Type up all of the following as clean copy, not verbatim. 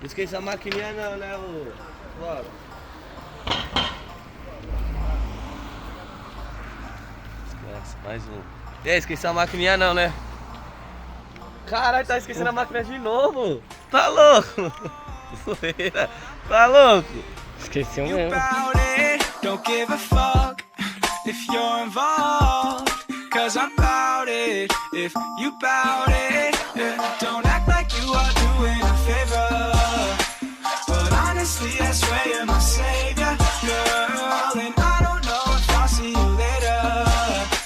Esqueça a maquininha não, né, ô? Claro. Esquece, mais um. E aí, esqueci a maquininha não, né? Caralho, tá esquecendo a máquina de novo. Tá louco? Zoeira. Tá louco? Esqueci mesmo. Don't give a fuck if you're involved, cause I'm about it, if you bout it, yeah. Don't act like you are doing a favor, but honestly I swear you're my savior, girl. And I don't know if I'll see you later,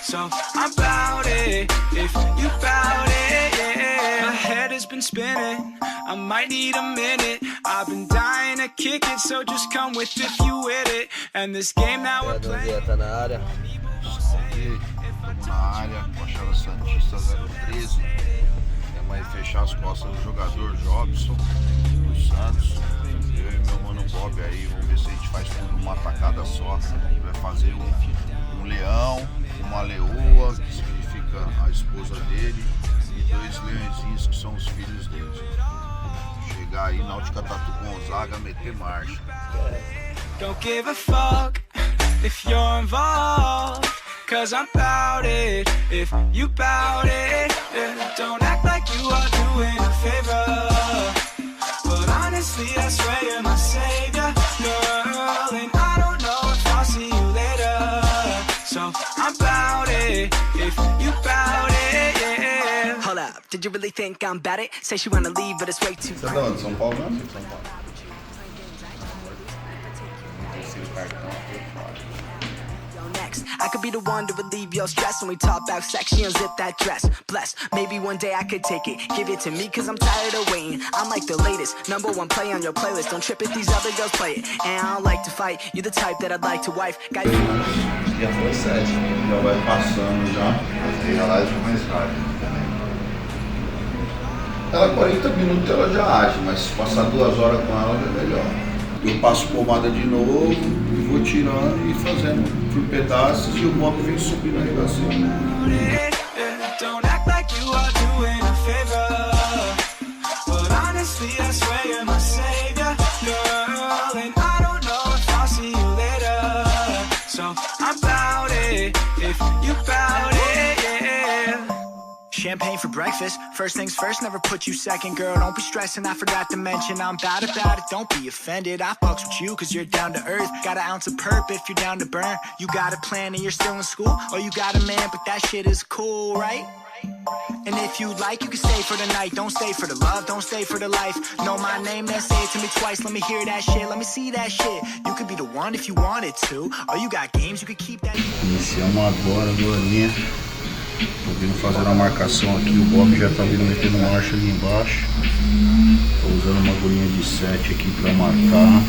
so I'm about it, if you bout it, yeah. My head has been spinning, I might need a minute. I've been dying to kick it, so just come with if you with it. And this game now we're playing. Tá na área. Estamos na área, Baixada Santista 013. Temos aí fechar as costas do jogador Jobson do Santos. Eu e meu mano Bob aí, vamos ver se a gente faz tudo numa tacada só. A gente vai fazer um leão, uma leoa, que significa a esposa dele, e 2 leõezinhos que são os filhos dele. Chegar aí, Náutica Tatu Gonzaga, meter marcha. Don't give a fuck if you're involved, cause I'm bout it, if you bout it, yeah. Don't act like you are doing a favor, but honestly I swear you're my savior, girl. And I don't know if I'll see you later, so I'm bout it, if you bout it, yeah. Hold up, did you really think I'm bout it? Say she wanna leave but it's way too Você é de onde? São Paulo mesmo? São Paulo. Next, I could be the one to relieve your stress. When we talk about sex, she unzip that dress. Bless, maybe one day I could take it. Give it to me cause I'm tired of waiting. I'm like the latest, #1 play on your playlist. Don't trip if these other girls play it. And I don't like to fight, you're the type that I'd like to wife. Guys, Já foi 7. Já vai passando já. Tem a live mais rápido também. Ela 40 minutos ela já age, mas se passar 2 horas com ela é melhor. Eu passo pomada de novo, e vou tirando e fazendo por pedaços e o Bob vem subindo a regacinha. don't act like you are doing a favor, but honestly I swear you're my savior, girl. And I don't know if I'll see you later, so I'm bout it, if you bout it, yeah. Champagne for breakfast, first things first, never put you second, girl. Don't be stressing, I forgot to mention I'm bad about it, don't be offended. I fucks with you cause you're down to earth. Got an ounce of perp if you're down to burn. You got a plan and you're still in school, or you got a man but that shit is cool, right? And if you like, you can stay for the night. Don't stay for the love, don't stay for the life. Know my name, then say it to me twice. Let me hear that shit, let me see that shit. You could be the one if you wanted to, or you got games, you could keep that. Iniciamos agora, Glorinha. Tô vindo fazer uma marcação aqui, o Bob já tá vindo metendo marcha ali embaixo. Tô usando uma agulhinha de 7 aqui pra marcar.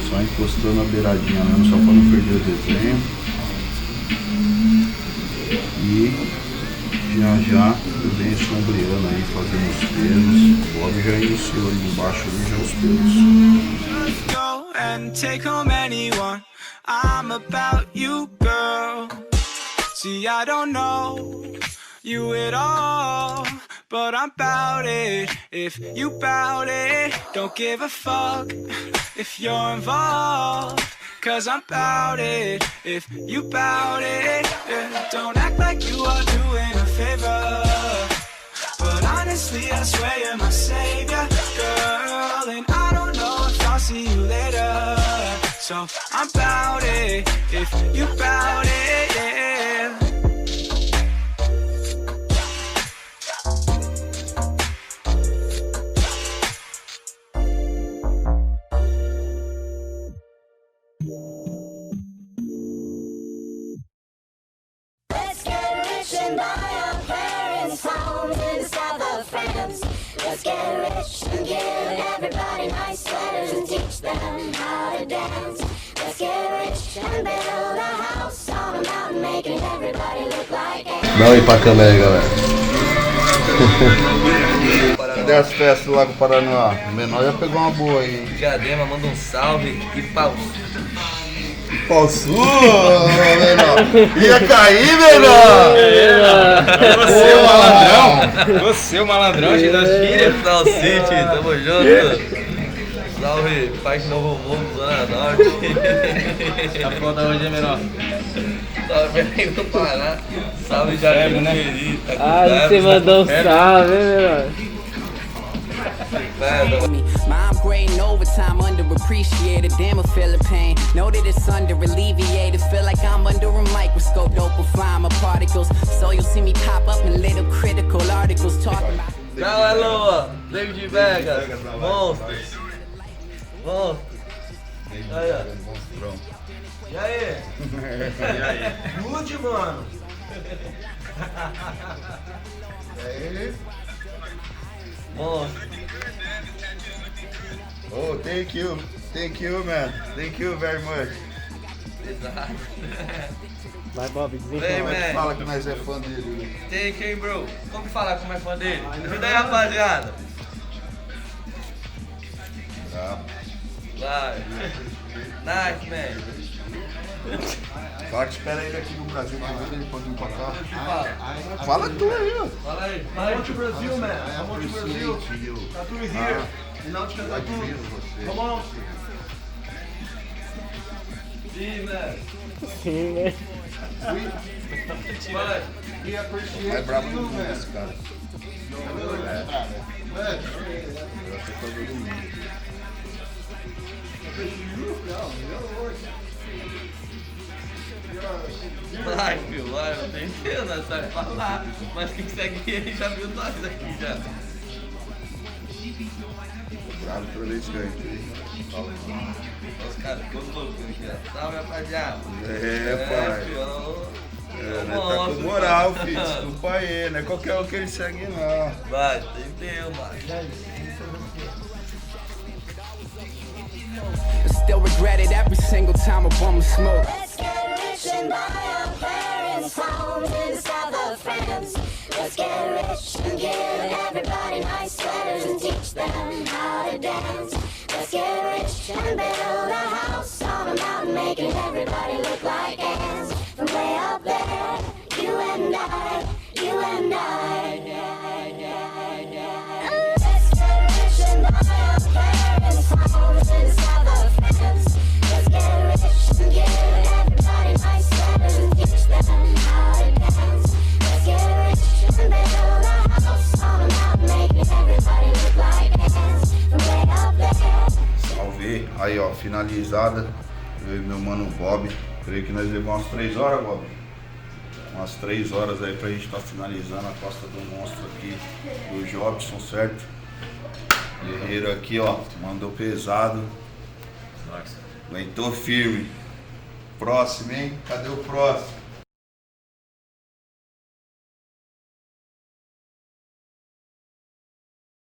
Só encostando a beiradinha mesmo, só pra não perder o desenho. E já eu venho sombreando aí, fazendo os pelos. O Bob já iniciou ali embaixo ali, já os pelos. Go and take home anyone. I'm about you, girl. See, I don't know you at all, but I'm bout it, if you bout it. Don't give a fuck if you're involved, cause I'm bout it, if you bout it, yeah. Don't act like you are doing a favor, but honestly I swear you're my savior, girl. And I don't know if I'll see you later, so I'm bout it, if you bout it, yeah. Let's get rich and buy our parents' homes in the south of France. Let's get rich and give everybody nice sweaters and teach them how to dance. Let's get rich and build a house on a mountain, making everybody look like ants. Dá um aí pra câmera aí, galera. Cadê as festas lá com o Paraná? O menor ia pegar uma boa aí, hein? Diadema, manda um salve e pau. Pau sua, menor! Ia cair, menor! Você o malandrão! Você o malandrão, das filhas! Tal City, tamo junto! Salve, Parque Novo Mundo, Zona Norte. Tá foda hoje, hein, menor? Salve, Belém do Pará. Salve, Jardim do Querido. Ah, você mandou um salve, hein, menor? Mom grading overtime, underappreciated. Damn, I feel the pain. Know that it's under alleviated. Feel like I'm under a microscope. Dope will find my particles. So you'll see me pop up in little critical articles talking about. Tchau, Eloa. David Vegas. Monstros. Monstros. Aí, ó. E aí? E aí? Good, mano. E aí? Monstro. Oh, thank you, man. Thank you very much. Exato. Vai, Bob, Vem, desenrola. man. Fala que nós é fã dele. Tem quem, bro? Como que fala como é fã dele? Ajuda aí, rapaziada. Brabo. Vai. Nice, man. Fala que espera ele aqui no Brasil pra ver ele pode vir pra cá. Fala. Fala tu aí, ó. Fala aí. Fala aí to Brazil, man. Come on to Brazil. Tatu is here. E não te canta tudo. Come on. Sim, man. Sim, né? Vai. É brabo do mundo esse cara. Eu acho que foi todo mundo. Vai, filho, vai, não tem certeza, nós sabe falar. Mas quem segue ele já viu nós aqui já. Brabo toda vez que eu entrei. Os caras ficam loucos aqui, ó. Salve, rapaziada. Pai. Filho. Tá com moral, filho. Desculpa aí, não é qualquer um que ele segue, não. Vai, entendeu, mano. Still regret it every single time I bum a smoke. Let's get rich and buy our parents' homes in the south of France. Let's get rich and give everybody nice sweaters and teach them how to dance. Let's get rich and build a house on a mountain, making everybody look like ants. From way up there, you and I, you and I. Let's get rich and buy our parents' homes in the south of France. Let's get rich and give everybody nice sweaters and teach them how to dance. Let's get rich and build a house on a mountain, making everybody look like ants. From way up there. Salve. Aí, ó, finalizada. Eu e meu mano Bob. Creio que nós levamos umas 3 horas, Bob. Umas 3 horas aí pra gente estar finalizando a Costa do Monstro aqui. Do Jobson, certo? Guerreiro aqui, ó. Mandou pesado. Aguentou firme. Próximo, hein? Cadê o próximo?